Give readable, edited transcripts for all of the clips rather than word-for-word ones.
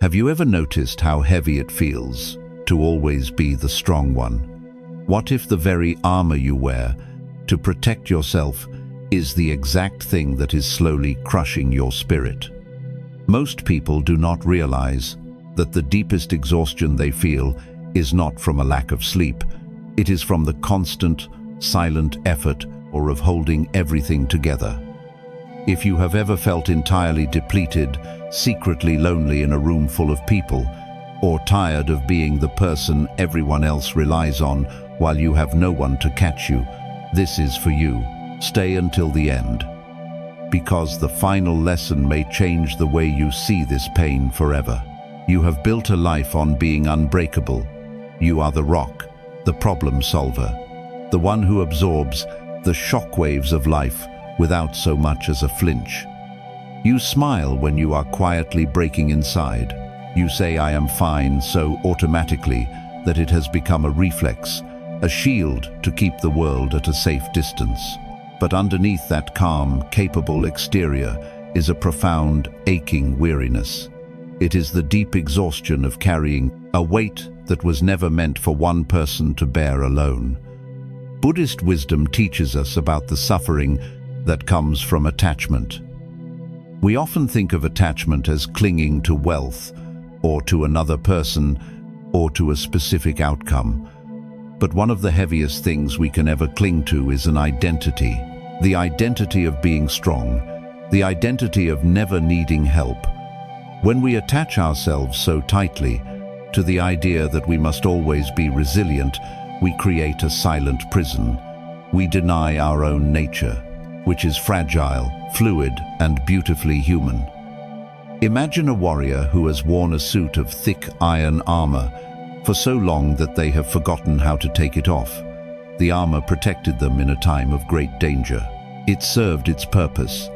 Have you ever noticed how heavy it feels to always be the strong one? What if the very armor you wear to protect yourself is the exact thing that is slowly crushing your spirit? Most people do not realize that the deepest exhaustion they feel is not from a lack of sleep. It is from the constant, silent effort or of holding everything together. If you have ever felt entirely depleted, secretly lonely in a room full of people, or tired of being the person everyone else relies on while you have no one to catch you, this is for you. Stay until the end, because the final lesson may change the way you see this pain forever. You have built a life on being unbreakable. You are the rock, the problem solver, the one who absorbs the shockwaves of life without so much as a flinch. You smile when you are quietly breaking inside. You say, "I am fine," so automatically that it has become a reflex, a shield to keep the world at a safe distance. But underneath that calm, capable exterior is a profound, aching weariness. It is the deep exhaustion of carrying a weight that was never meant for one person to bear alone. Buddhist wisdom teaches us about the suffering that comes from attachment. We often think of attachment as clinging to wealth, or to another person, or to a specific outcome. But one of the heaviest things we can ever cling to is an identity. The identity of being strong, the identity of never needing help. When we attach ourselves so tightly to the idea that we must always be resilient, we create a silent prison. We deny our own nature, which is fragile, fluid, and beautifully human. Imagine a warrior who has worn a suit of thick iron armor for so long that they have forgotten how to take it off. The armor protected them in a time of great danger. It served its purpose.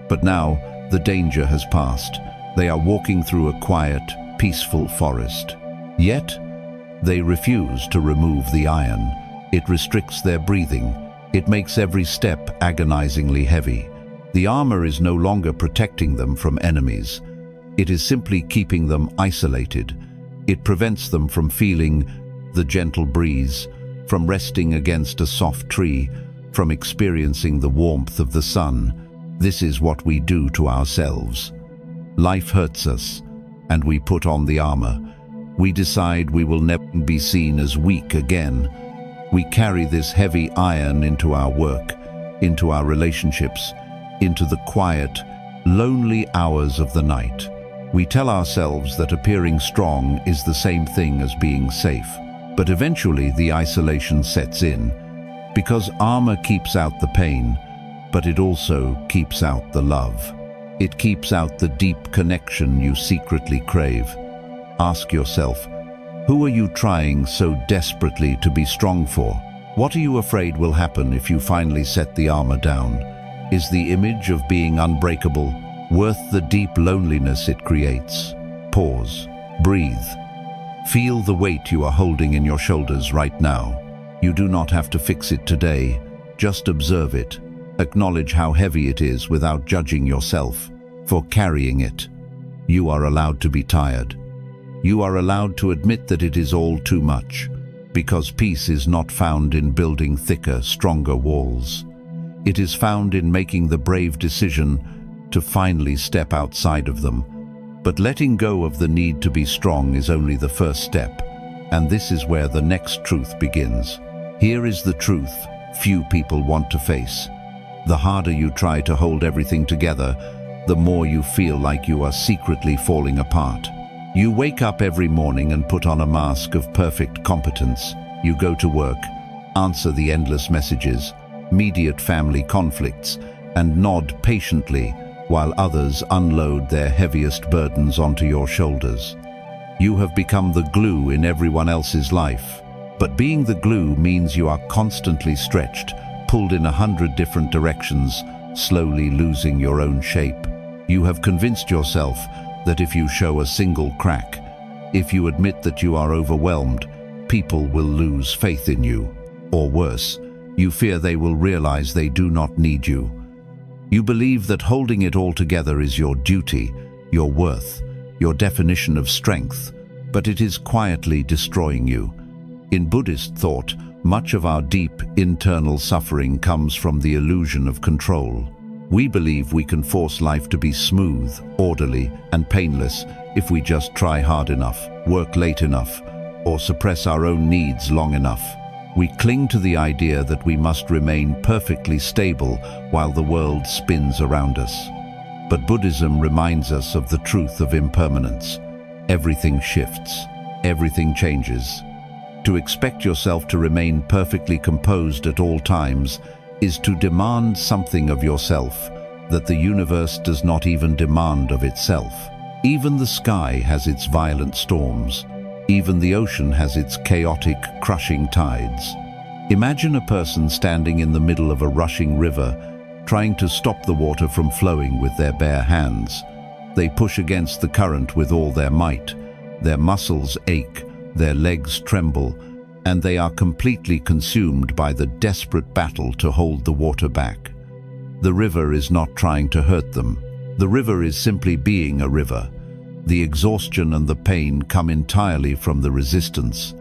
But now, the danger has passed. They are walking through a quiet, peaceful forest. Yet, they refuse to remove the iron. It restricts their breathing. It makes every step agonizingly heavy. The armor is no longer protecting them from enemies. It is simply keeping them isolated. It prevents them from feeling the gentle breeze, from resting against a soft tree, from experiencing the warmth of the sun. This is what we do to ourselves. Life hurts us, and we put on the armor. We decide we will never be seen as weak again. We carry this heavy iron into our work, into our relationships, into the quiet, lonely hours of the night. We tell ourselves that appearing strong is the same thing as being safe. But eventually the isolation sets in, because armor keeps out the pain, but it also keeps out the love. It keeps out the deep connection you secretly crave. Ask yourself, who are you trying so desperately to be strong for? What are you afraid will happen if you finally set the armor down? Is the image of being unbreakable worth the deep loneliness it creates? Pause. Breathe. Feel the weight you are holding in your shoulders right now. You do not have to fix it today. Just observe it. Acknowledge how heavy it is without judging yourself for carrying it. You are allowed to be tired. You are allowed to admit that it is all too much, because peace is not found in building thicker, stronger walls. It is found in making the brave decision to finally step outside of them. But letting go of the need to be strong is only the first step, and this is where the next truth begins. Here is the truth few people want to face. The harder you try to hold everything together, the more you feel like you are secretly falling apart. You wake up every morning and put on a mask of perfect competence. You go to work, answer the endless messages, mediate family conflicts, and nod patiently while others unload their heaviest burdens onto your shoulders. You have become the glue in everyone else's life. But being the glue means you are constantly stretched, pulled in 100 different directions, slowly losing your own shape. You have convinced yourself that if you show a single crack, if you admit that you are overwhelmed, people will lose faith in you. Or worse, you fear they will realize they do not need you. You believe that holding it all together is your duty, your worth, your definition of strength, but it is quietly destroying you. In Buddhist thought, much of our deep internal suffering comes from the illusion of control. We believe we can force life to be smooth, orderly, and painless if we just try hard enough, work late enough, or suppress our own needs long enough. We cling to the idea that we must remain perfectly stable while the world spins around us. But Buddhism reminds us of the truth of impermanence. Everything shifts, everything changes. To expect yourself to remain perfectly composed at all times is to demand something of yourself that the universe does not even demand of itself. Even the sky has its violent storms. Even the ocean has its chaotic, crushing tides. Imagine a person standing in the middle of a rushing river, trying to stop the water from flowing with their bare hands. They push against the current with all their might. Their muscles ache, their legs tremble, and they are completely consumed by the desperate battle to hold the water back. The river is not trying to hurt them. The river is simply being a river. The exhaustion and the pain come entirely from the resistance.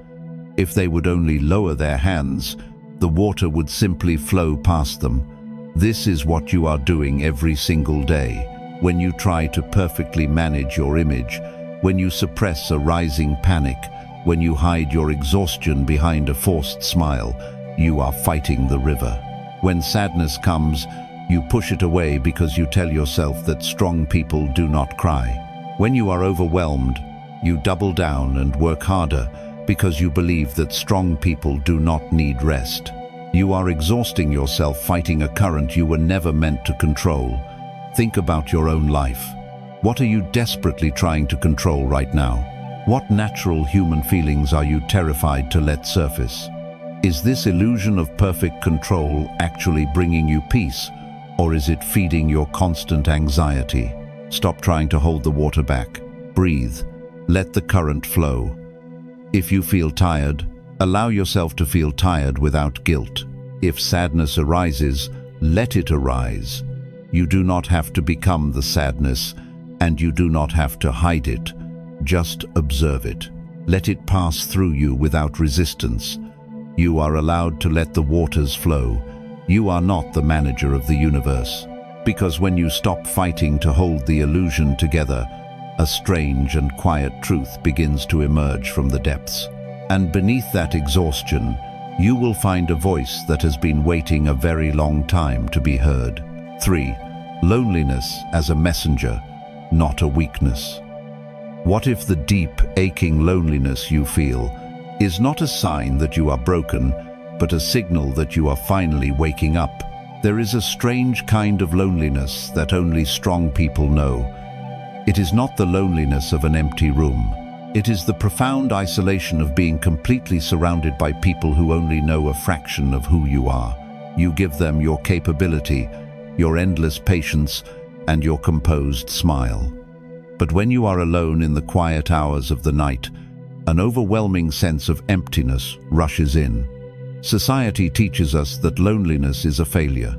If they would only lower their hands, the water would simply flow past them. This is what you are doing every single day, when you try to perfectly manage your image, when you suppress a rising panic, when you hide your exhaustion behind a forced smile. You are fighting the river. When sadness comes, you push it away because you tell yourself that strong people do not cry. When you are overwhelmed, you double down and work harder because you believe that strong people do not need rest. You are exhausting yourself fighting a current you were never meant to control. Think about your own life. What are you desperately trying to control right now? What natural human feelings are you terrified to let surface? Is this illusion of perfect control actually bringing you peace, or is it feeding your constant anxiety? Stop trying to hold the water back. Breathe. Let the current flow. If you feel tired, allow yourself to feel tired without guilt. If sadness arises, let it arise. You do not have to become the sadness, and you do not have to hide it. Just observe it. Let it pass through you without resistance. You are allowed to let the waters flow. You are not the manager of the universe. Because when you stop fighting to hold the illusion together, a strange and quiet truth begins to emerge from the depths. And beneath that exhaustion, you will find a voice that has been waiting a very long time to be heard. 3. Loneliness as a messenger, not a weakness. What if the deep, aching loneliness you feel is not a sign that you are broken, but a signal that you are finally waking up? There is a strange kind of loneliness that only strong people know. It is not the loneliness of an empty room. It is the profound isolation of being completely surrounded by people who only know a fraction of who you are. You give them your capability, your endless patience, and your composed smile. But when you are alone in the quiet hours of the night, an overwhelming sense of emptiness rushes in. Society teaches us that loneliness is a failure.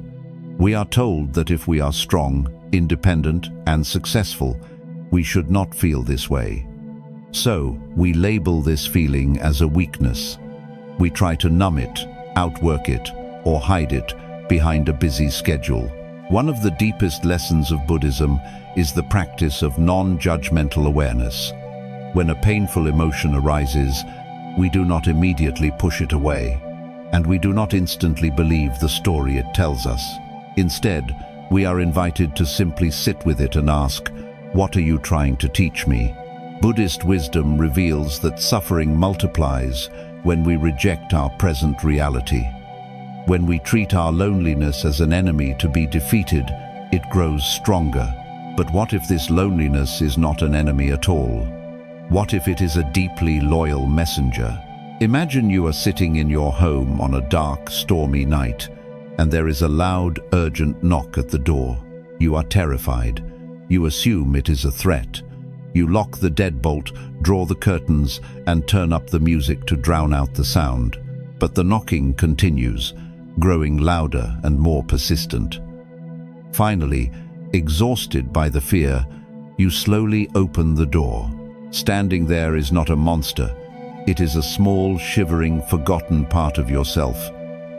We are told that if we are strong, independent, and successful, we should not feel this way. So, we label this feeling as a weakness. We try to numb it, outwork it, or hide it behind a busy schedule. One of the deepest lessons of Buddhism is the practice of non-judgmental awareness. When a painful emotion arises, we do not immediately push it away, and we do not instantly believe the story it tells us. Instead, we are invited to simply sit with it and ask, "What are you trying to teach me?" Buddhist wisdom reveals that suffering multiplies when we reject our present reality. When we treat our loneliness as an enemy to be defeated, it grows stronger. But what if this loneliness is not an enemy at all? What if it is a deeply loyal messenger? Imagine you are sitting in your home on a dark, stormy night, and there is a loud, urgent knock at the door. You are terrified. You assume it is a threat. You lock the deadbolt, draw the curtains, and turn up the music to drown out the sound. But the knocking continues, growing louder and more persistent. Finally, exhausted by the fear, You slowly open the door. Standing there is not a monster. It is a small, shivering, forgotten part of yourself,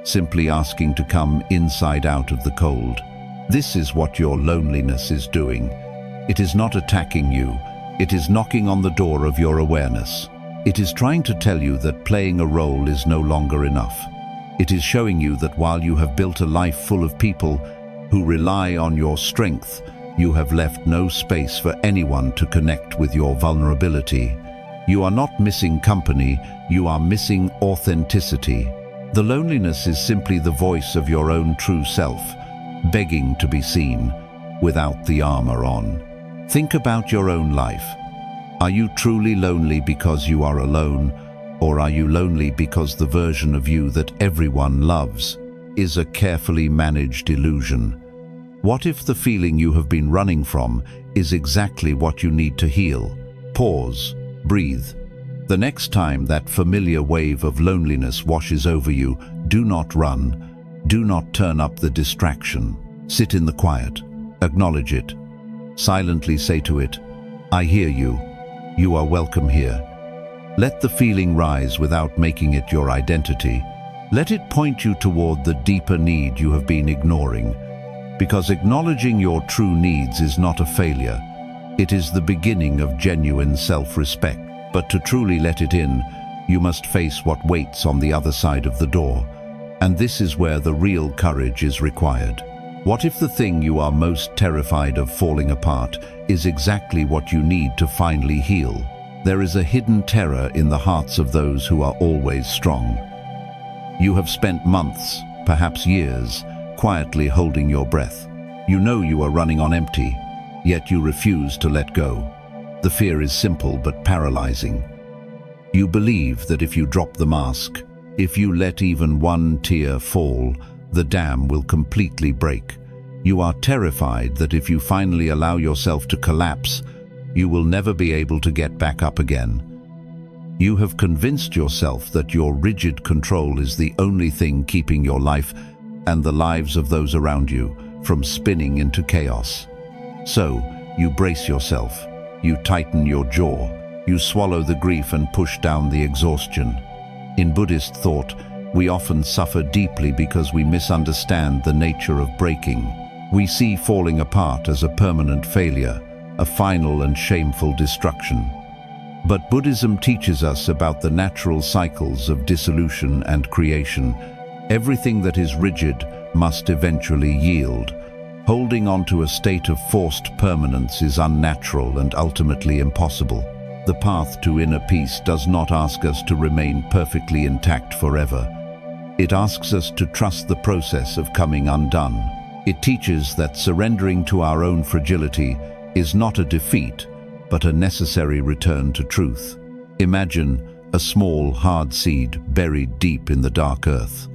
simply asking to come inside out of the cold. This is what your loneliness is doing. It is not attacking you. It is knocking on the door of your awareness. It is trying to tell you that playing a role is no longer enough. It is showing you that while you have built a life full of people who rely on your strength, you have left no space for anyone to connect with your vulnerability. You are not missing company, you are missing authenticity. The loneliness is simply the voice of your own true self, begging to be seen, without the armor on. Think about your own life. Are you truly lonely because you are alone, or are you lonely because the version of you that everyone loves is a carefully managed illusion? What if the feeling you have been running from is exactly what you need to heal? Pause, breathe. The next time that familiar wave of loneliness washes over you, do not run. Do not turn up the distraction. Sit in the quiet. Acknowledge it. Silently say to it, I hear you. You are welcome here. Let the feeling rise without making it your identity. Let it point you toward the deeper need you have been ignoring. Because acknowledging your true needs is not a failure. It is the beginning of genuine self-respect. But to truly let it in, you must face what waits on the other side of the door. And this is where the real courage is required. What if the thing you are most terrified of falling apart is exactly what you need to finally heal? There is a hidden terror in the hearts of those who are always strong. You have spent months, perhaps years, quietly holding your breath. You know you are running on empty, yet you refuse to let go. The fear is simple but paralyzing. You believe that if you drop the mask, if you let even one tear fall, the dam will completely break. You are terrified that if you finally allow yourself to collapse, you will never be able to get back up again. You have convinced yourself that your rigid control is the only thing keeping your life and the lives of those around you from spinning into chaos. So, you brace yourself. You tighten your jaw. You swallow the grief and push down the exhaustion. In Buddhist thought, we often suffer deeply because we misunderstand the nature of breaking. We see falling apart as a permanent failure, a final and shameful destruction. But Buddhism teaches us about the natural cycles of dissolution and creation. Everything that is rigid must eventually yield. Holding on to a state of forced permanence is unnatural and ultimately impossible. The path to inner peace does not ask us to remain perfectly intact forever. It asks us to trust the process of coming undone. It teaches that surrendering to our own fragility is not a defeat, but a necessary return to truth. Imagine a small, hard seed buried deep in the dark earth.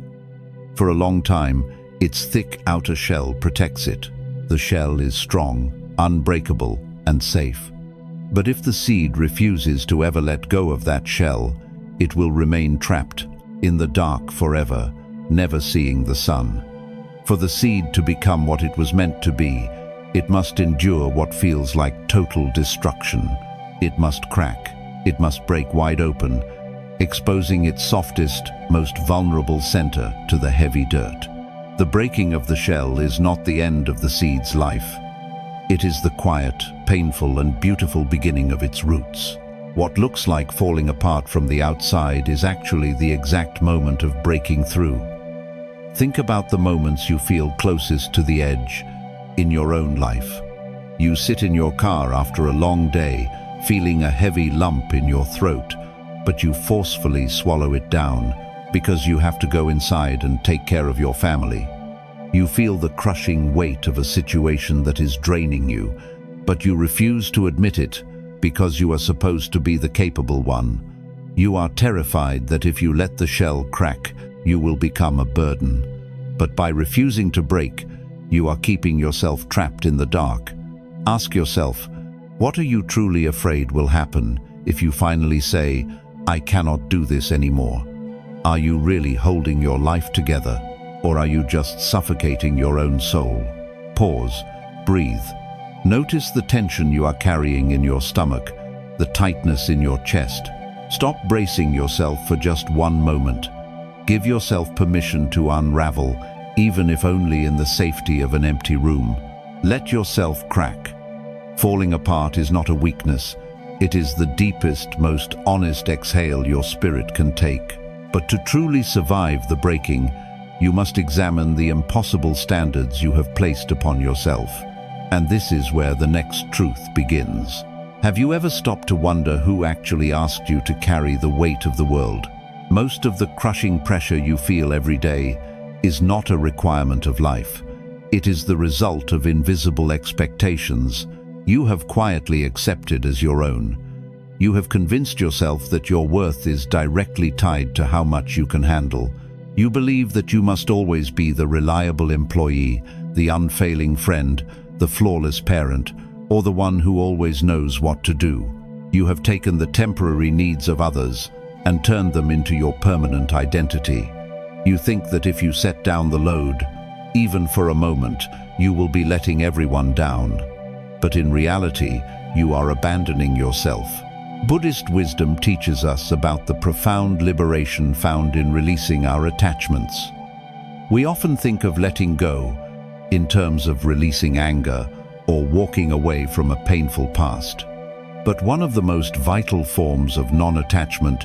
For a long time, its thick outer shell protects it. The shell is strong, unbreakable, and safe. But if the seed refuses to ever let go of that shell, it will remain trapped in the dark forever, never seeing the sun. For the seed to become what it was meant to be, it must endure what feels like total destruction. It must crack. It must break wide open, exposing its softest, most vulnerable center to the heavy dirt. The breaking of the shell is not the end of the seed's life. It is the quiet, painful, and beautiful beginning of its roots. What looks like falling apart from the outside is actually the exact moment of breaking through. Think about the moments you feel closest to the edge in your own life. You sit in your car after a long day, feeling a heavy lump in your throat, but you forcefully swallow it down because you have to go inside and take care of your family. You feel the crushing weight of a situation that is draining you, but you refuse to admit it because you are supposed to be the capable one. You are terrified that if you let the shell crack, you will become a burden. But by refusing to break, you are keeping yourself trapped in the dark. Ask yourself, what are you truly afraid will happen if you finally say, I cannot do this anymore? Are you really holding your life together, or are you just suffocating your own soul? Pause, breathe. Notice the tension you are carrying in your stomach, the tightness in your chest. Stop bracing yourself for just one moment. Give yourself permission to unravel, even if only in the safety of an empty room. Let yourself crack. Falling apart is not a weakness. It is the deepest, most honest exhale your spirit can take. But to truly survive the breaking, you must examine the impossible standards you have placed upon yourself. And this is where the next truth begins. Have you ever stopped to wonder who actually asked you to carry the weight of the world? Most of the crushing pressure you feel every day is not a requirement of life. It is the result of invisible expectations you have quietly accepted as your own. You have convinced yourself that your worth is directly tied to how much you can handle. You believe that you must always be the reliable employee, the unfailing friend, the flawless parent, or the one who always knows what to do. You have taken the temporary needs of others and turned them into your permanent identity. You think that if you set down the load, even for a moment, you will be letting everyone down. But in reality, you are abandoning yourself. Buddhist wisdom teaches us about the profound liberation found in releasing our attachments. We often think of letting go in terms of releasing anger or walking away from a painful past. But one of the most vital forms of non-attachment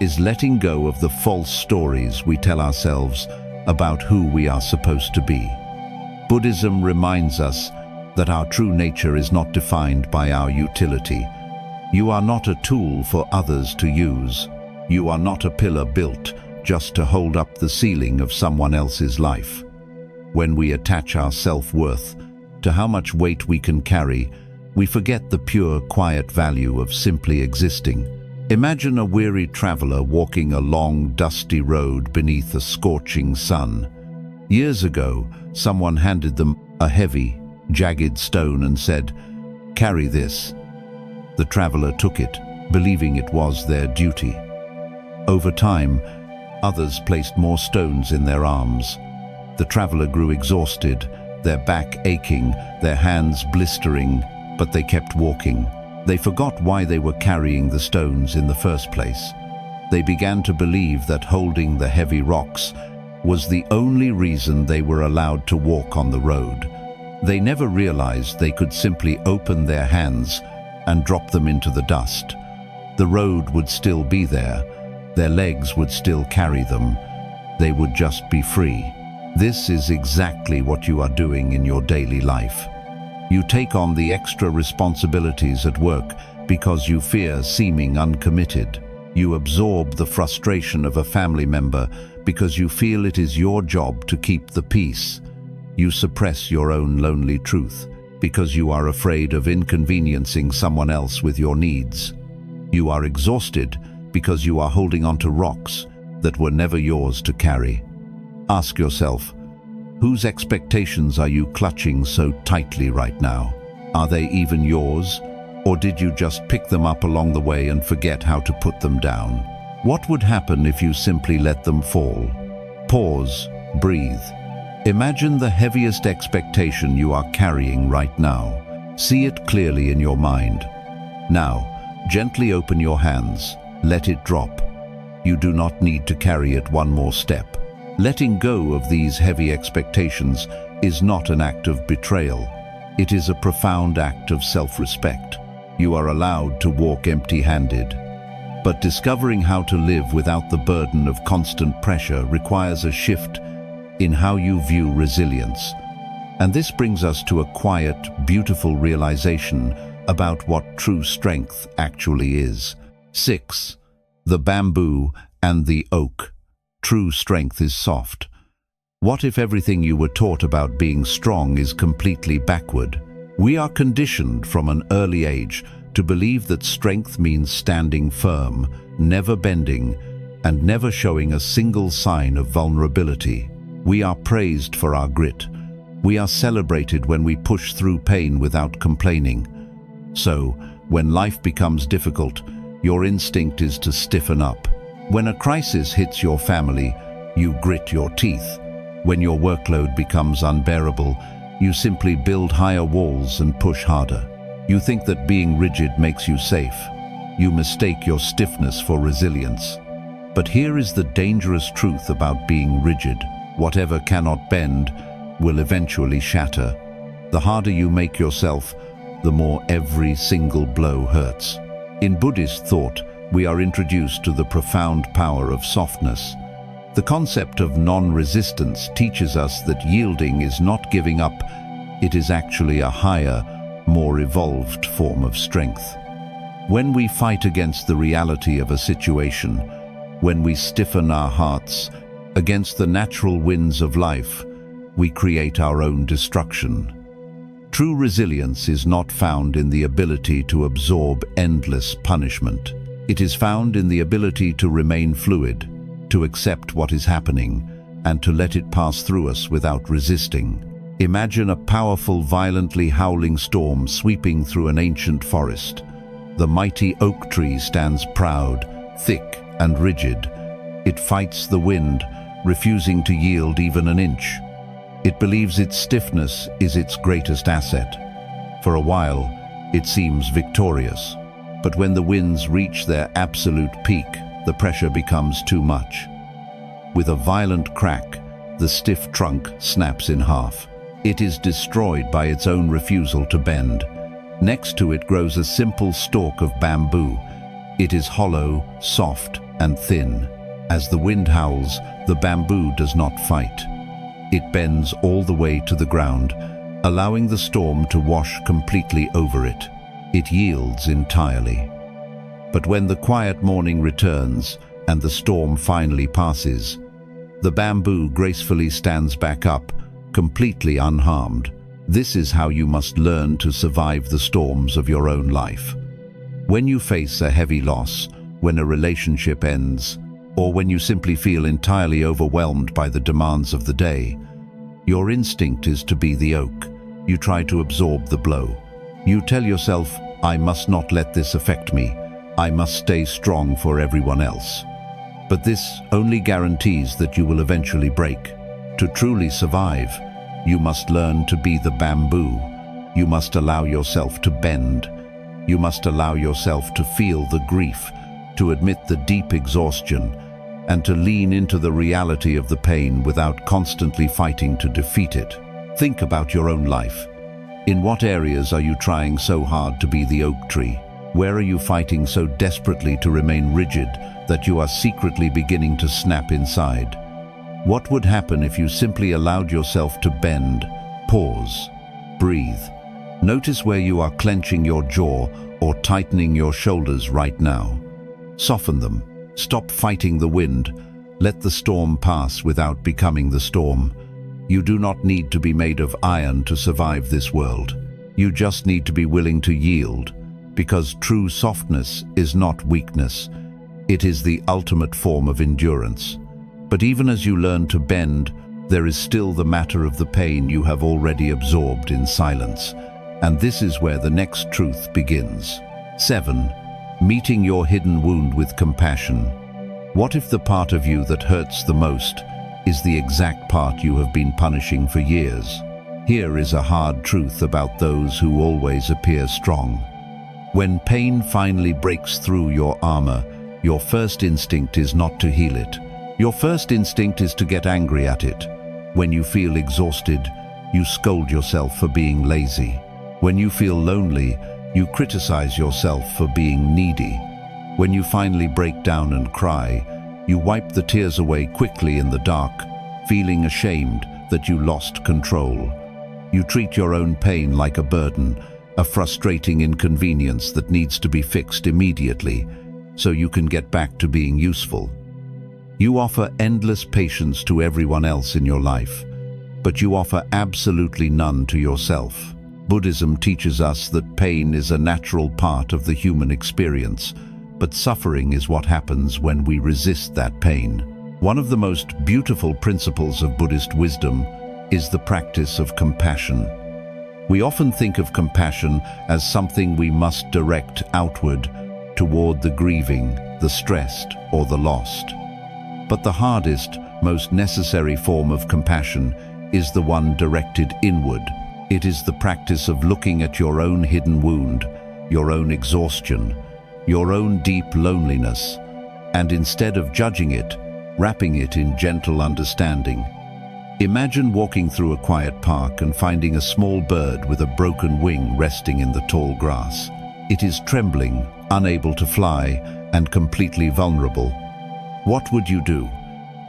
is letting go of the false stories we tell ourselves about who we are supposed to be. Buddhism reminds us that our true nature is not defined by our utility. You are not a tool for others to use. You are not a pillar built just to hold up the ceiling of someone else's life. When we attach our self-worth to how much weight we can carry, we forget the pure, quiet value of simply existing. Imagine a weary traveler walking a long, dusty road beneath a scorching sun. Years ago, someone handed them a heavy, jagged stone and said, "Carry this." The traveler took it, believing it was their duty. Over time, others placed more stones in their arms. The traveler grew exhausted, their back aching, their hands blistering, but they kept walking. They forgot why they were carrying the stones in the first place. They began to believe that holding the heavy rocks was the only reason they were allowed to walk on the road. They never realized they could simply open their hands and drop them into the dust. The road would still be there. Their legs would still carry them. They would just be free. This is exactly what you are doing in your daily life. You take on the extra responsibilities at work because you fear seeming uncommitted. You absorb the frustration of a family member because you feel it is your job to keep the peace. You suppress your own lonely truth because you are afraid of inconveniencing someone else with your needs. You are exhausted because you are holding onto rocks that were never yours to carry. Ask yourself, whose expectations are you clutching so tightly right now? Are they even yours? Or did you just pick them up along the way and forget how to put them down? What would happen if you simply let them fall? Pause, breathe. Imagine the heaviest expectation you are carrying right now. See it clearly in your mind. Now, gently open your hands. Let it drop. You do not need to carry it one more step. Letting go of these heavy expectations is not an act of betrayal. It is a profound act of self-respect. You are allowed to walk empty-handed. But discovering how to live without the burden of constant pressure requires a shift in how you view resilience. And this brings us to a quiet, beautiful realization about what true strength actually is. 6. The bamboo and the oak. True strength is soft. What if everything you were taught about being strong is completely backward? We are conditioned from an early age to believe that strength means standing firm, never bending, and never showing a single sign of vulnerability. We are praised for our grit. We are celebrated when we push through pain without complaining. So, when life becomes difficult, your instinct is to stiffen up. When a crisis hits your family, you grit your teeth. When your workload becomes unbearable, You simply build higher walls and push harder. You think that being rigid makes you safe. You mistake your stiffness for resilience. But here is the dangerous truth about being rigid. Whatever cannot bend will eventually shatter. The harder you make yourself, the more every single blow hurts. In Buddhist thought, we are introduced to the profound power of softness. The concept of non-resistance teaches us that yielding is not giving up, it is actually a higher, more evolved form of strength. When we fight against the reality of a situation, when we stiffen our hearts against the natural winds of life, we create our own destruction. True resilience is not found in the ability to absorb endless punishment. It is found in the ability to remain fluid, to accept what is happening, and to let it pass through us without resisting. Imagine a powerful, violently howling storm sweeping through an ancient forest. The mighty oak tree stands proud, thick, and rigid. It fights the wind, refusing to yield even an inch. It believes its stiffness is its greatest asset. For a while, it seems victorious. But when the winds reach their absolute peak, the pressure becomes too much. With a violent crack, the stiff trunk snaps in half. It is destroyed by its own refusal to bend. Next to it grows a simple stalk of bamboo. It is hollow, soft, and thin. As the wind howls, the bamboo does not fight. It bends all the way to the ground, allowing the storm to wash completely over it. It yields entirely. But when the quiet morning returns and the storm finally passes, the bamboo gracefully stands back up, completely unharmed. This is how you must learn to survive the storms of your own life. When you face a heavy loss, when a relationship ends, or when you simply feel entirely overwhelmed by the demands of the day, your instinct is to be the oak. You try to absorb the blow. You tell yourself, I must not let this affect me. I must stay strong for everyone else. But this only guarantees that you will eventually break. To truly survive, you must learn to be the bamboo. You must allow yourself to bend. You must allow yourself to feel the grief, to admit the deep exhaustion, and to lean into the reality of the pain without constantly fighting to defeat it. Think about your own life. In what areas are you trying so hard to be the oak tree? Where are you fighting so desperately to remain rigid that you are secretly beginning to snap inside? What would happen if you simply allowed yourself to bend, pause, breathe? Notice where you are clenching your jaw or tightening your shoulders right now. Soften them. Stop fighting the wind. Let the storm pass without becoming the storm. You do not need to be made of iron to survive this world. You just need to be willing to yield, because true softness is not weakness. It is the ultimate form of endurance. But even as you learn to bend, there is still the matter of the pain you have already absorbed in silence. And this is where the next truth begins. 7. Meeting your hidden wound with compassion. What if the part of you that hurts the most is the exact part you have been punishing for years? Here is a hard truth about those who always appear strong. When pain finally breaks through your armor, your first instinct is not to heal it. Your first instinct is to get angry at it. When you feel exhausted, you scold yourself for being lazy. When you feel lonely, you criticize yourself for being needy. When you finally break down and cry, you wipe the tears away quickly in the dark, feeling ashamed that you lost control. You treat your own pain like a burden, a frustrating inconvenience that needs to be fixed immediately so you can get back to being useful. You offer endless patience to everyone else in your life, but you offer absolutely none to yourself. Buddhism teaches us that pain is a natural part of the human experience, but suffering is what happens when we resist that pain. One of the most beautiful principles of Buddhist wisdom is the practice of compassion. We often think of compassion as something we must direct outward toward the grieving, the stressed, or the lost. But the hardest, most necessary form of compassion is the one directed inward, It is the practice of looking at your own hidden wound, your own exhaustion, your own deep loneliness, and instead of judging it, wrapping it in gentle understanding. Imagine walking through a quiet park and finding a small bird with a broken wing resting in the tall grass. It is trembling, unable to fly, and completely vulnerable. What would you do?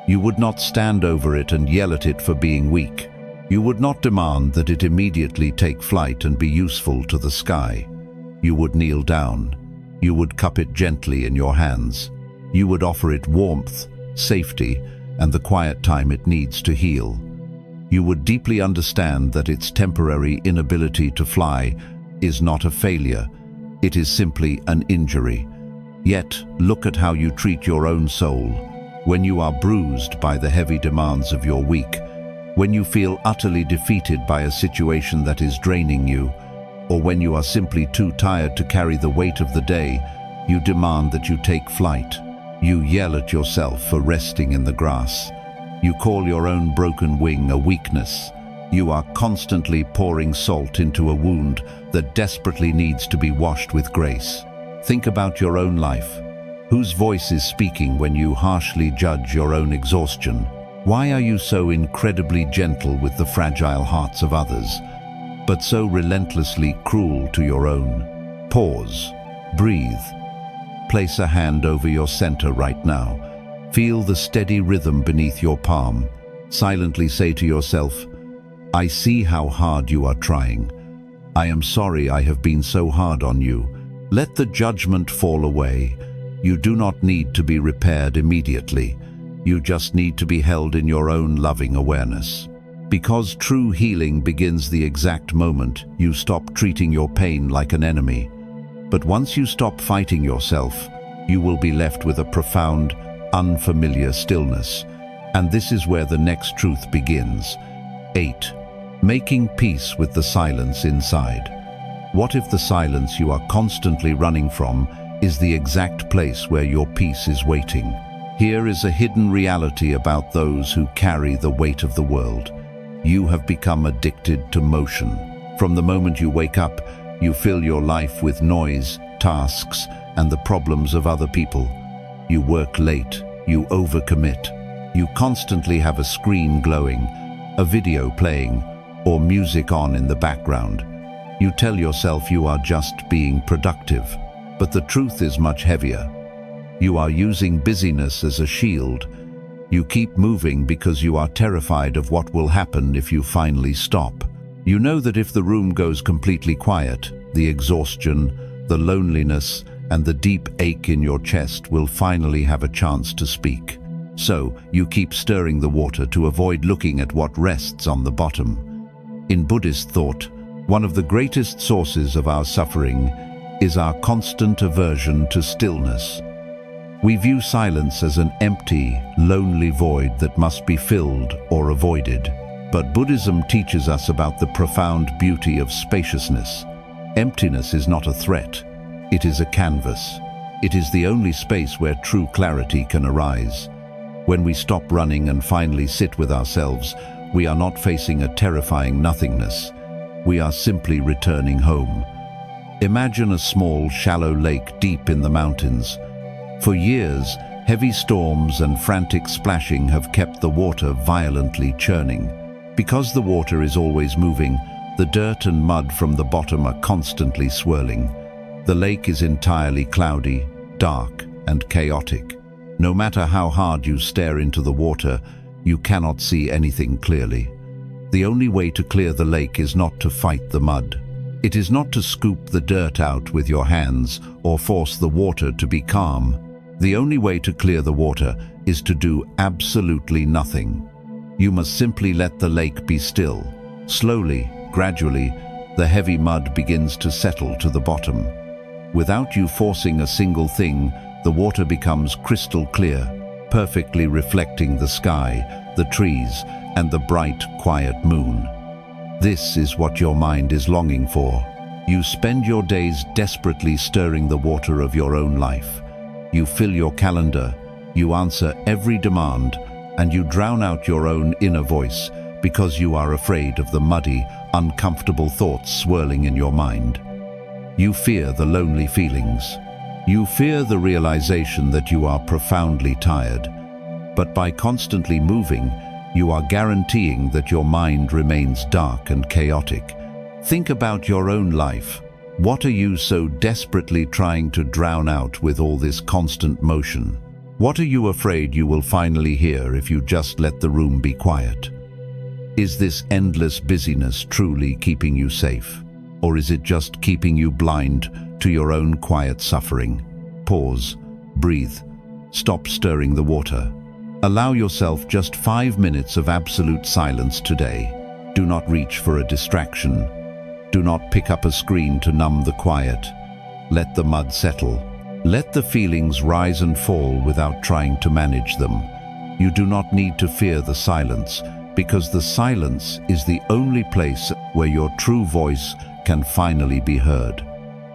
You would not stand over it and yell at it for being weak. You would not demand that it immediately take flight and be useful to the sky. You would kneel down. You would cup it gently in your hands. You would offer it warmth, safety, and the quiet time it needs to heal. You would deeply understand that its temporary inability to fly is not a failure. It is simply an injury. Yet, look at how you treat your own soul. When you are bruised by the heavy demands of your week, when you feel utterly defeated by a situation that is draining you, or when you are simply too tired to carry the weight of the day, you demand that you take flight. You yell at yourself for resting in the grass. You call your own broken wing a weakness. You are constantly pouring salt into a wound that desperately needs to be washed with grace. Think about your own life. Whose voice is speaking when you harshly judge your own exhaustion? Why are you so incredibly gentle with the fragile hearts of others, but so relentlessly cruel to your own? Pause. Breathe. Place a hand over your center right now. Feel the steady rhythm beneath your palm. Silently say to yourself, I see how hard you are trying. I am sorry I have been so hard on you. Let the judgment fall away. You do not need to be repaired immediately. You just need to be held in your own loving awareness. Because true healing begins the exact moment you stop treating your pain like an enemy. But once you stop fighting yourself, you will be left with a profound, unfamiliar stillness. And this is where the next truth begins. 8. Making peace with the silence inside. What if the silence you are constantly running from is the exact place where your peace is waiting? Here is a hidden reality about those who carry the weight of the world. You have become addicted to motion. From the moment you wake up, you fill your life with noise, tasks, and the problems of other people. You work late, you overcommit. You constantly have a screen glowing, a video playing, or music on in the background. You tell yourself you are just being productive, but the truth is much heavier. You are using busyness as a shield. You keep moving because you are terrified of what will happen if you finally stop. You know that if the room goes completely quiet, the exhaustion, the loneliness, and the deep ache in your chest will finally have a chance to speak. So, you keep stirring the water to avoid looking at what rests on the bottom. In Buddhist thought, one of the greatest sources of our suffering is our constant aversion to stillness. We view silence as an empty, lonely void that must be filled or avoided. But Buddhism teaches us about the profound beauty of spaciousness. Emptiness is not a threat. It is a canvas. It is the only space where true clarity can arise. When we stop running and finally sit with ourselves, we are not facing a terrifying nothingness. We are simply returning home. Imagine a small, shallow lake deep in the mountains. For years, heavy storms and frantic splashing have kept the water violently churning. Because the water is always moving, the dirt and mud from the bottom are constantly swirling. The lake is entirely cloudy, dark, and chaotic. No matter how hard you stare into the water, you cannot see anything clearly. The only way to clear the lake is not to fight the mud. It is not to scoop the dirt out with your hands or force the water to be calm. The only way to clear the water is to do absolutely nothing. You must simply let the lake be still. Slowly, gradually, the heavy mud begins to settle to the bottom. Without you forcing a single thing, the water becomes crystal clear, perfectly reflecting the sky, the trees, and the bright, quiet moon. This is what your mind is longing for. You spend your days desperately stirring the water of your own life. You fill your calendar, you answer every demand, and you drown out your own inner voice because you are afraid of the muddy, uncomfortable thoughts swirling in your mind. You fear the lonely feelings. You fear the realization that you are profoundly tired. But by constantly moving, you are guaranteeing that your mind remains dark and chaotic. Think about your own life. What are you so desperately trying to drown out with all this constant motion? What are you afraid you will finally hear if you just let the room be quiet? Is this endless busyness truly keeping you safe? Or is it just keeping you blind to your own quiet suffering? Pause, breathe, stop stirring the water. Allow yourself just 5 minutes of absolute silence today. Do not reach for a distraction. Do not pick up a screen to numb the quiet. Let the mud settle. Let the feelings rise and fall without trying to manage them. You do not need to fear the silence, because the silence is the only place where your true voice can finally be heard.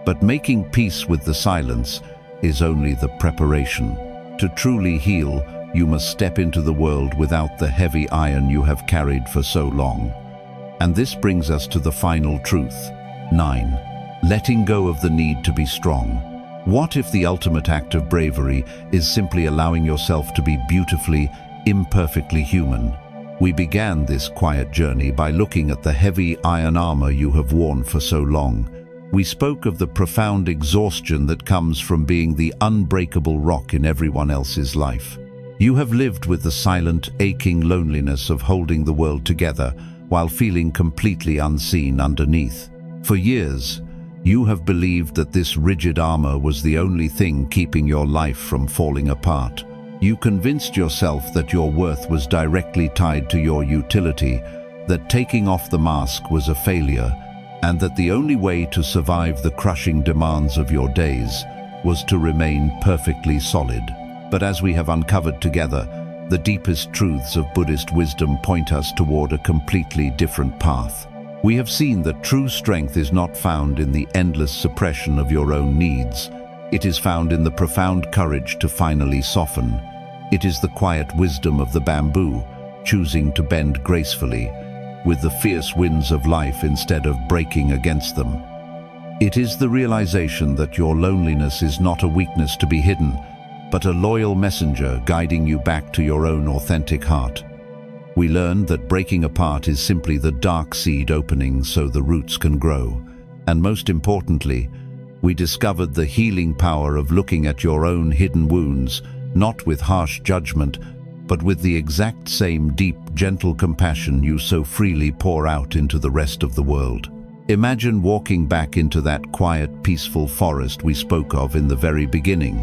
But making peace with the silence is only the preparation. To truly heal, you must step into the world without the heavy iron you have carried for so long. And this brings us to the final truth. 9. Letting go of the need to be strong. What if the ultimate act of bravery is simply allowing yourself to be beautifully, imperfectly human? We began this quiet journey by looking at the heavy iron armor you have worn for so long. We spoke of the profound exhaustion that comes from being the unbreakable rock in everyone else's life. You have lived with the silent, aching loneliness of holding the world together while feeling completely unseen underneath. For years, you have believed that this rigid armor was the only thing keeping your life from falling apart. You convinced yourself that your worth was directly tied to your utility, that taking off the mask was a failure, and that the only way to survive the crushing demands of your days was to remain perfectly solid. But as we have uncovered together, the deepest truths of Buddhist wisdom point us toward a completely different path. We have seen that true strength is not found in the endless suppression of your own needs. It is found in the profound courage to finally soften. It is the quiet wisdom of the bamboo, choosing to bend gracefully, with the fierce winds of life instead of breaking against them. It is the realization that your loneliness is not a weakness to be hidden, but a loyal messenger guiding you back to your own authentic heart. We learned that breaking apart is simply the dark seed opening so the roots can grow. And most importantly, we discovered the healing power of looking at your own hidden wounds, not with harsh judgment, but with the exact same deep, gentle compassion you so freely pour out into the rest of the world. Imagine walking back into that quiet, peaceful forest we spoke of in the very beginning.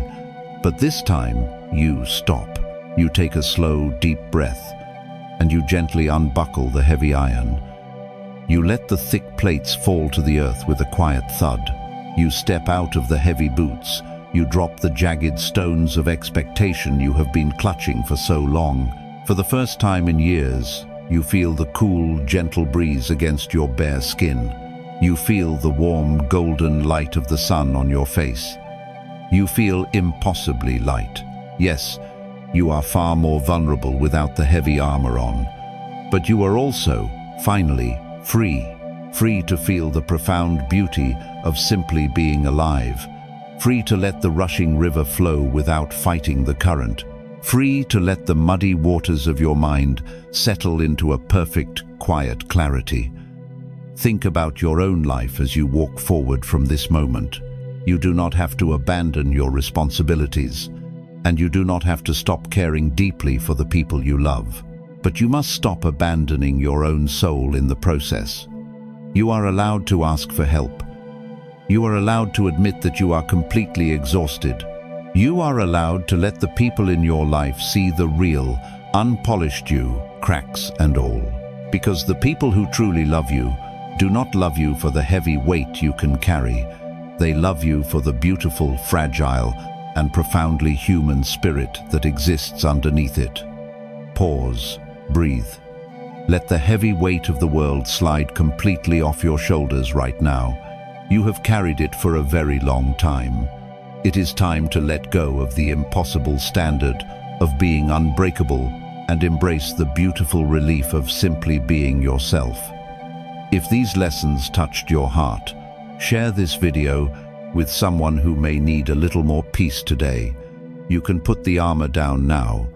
But this time, you stop. You take a slow, deep breath, and you gently unbuckle the heavy iron. You let the thick plates fall to the earth with a quiet thud. You step out of the heavy boots. You drop the jagged stones of expectation you have been clutching for so long. For the first time in years, you feel the cool, gentle breeze against your bare skin. You feel the warm, golden light of the sun on your face. You feel impossibly light. Yes, you are far more vulnerable without the heavy armor on. But you are also, finally, free. Free to feel the profound beauty of simply being alive. Free to let the rushing river flow without fighting the current. Free to let the muddy waters of your mind settle into a perfect, quiet clarity. Think about your own life as you walk forward from this moment. You do not have to abandon your responsibilities, and you do not have to stop caring deeply for the people you love. But you must stop abandoning your own soul in the process. You are allowed to ask for help. You are allowed to admit that you are completely exhausted. You are allowed to let the people in your life see the real, unpolished you, cracks and all. Because the people who truly love you do not love you for the heavy weight you can carry. They love you for the beautiful, fragile, and profoundly human spirit that exists underneath it. Pause, breathe. Let the heavy weight of the world slide completely off your shoulders right now. You have carried it for a very long time. It is time to let go of the impossible standard of being unbreakable and embrace the beautiful relief of simply being yourself. If these lessons touched your heart, share this video with someone who may need a little more peace today. You can put the armor down now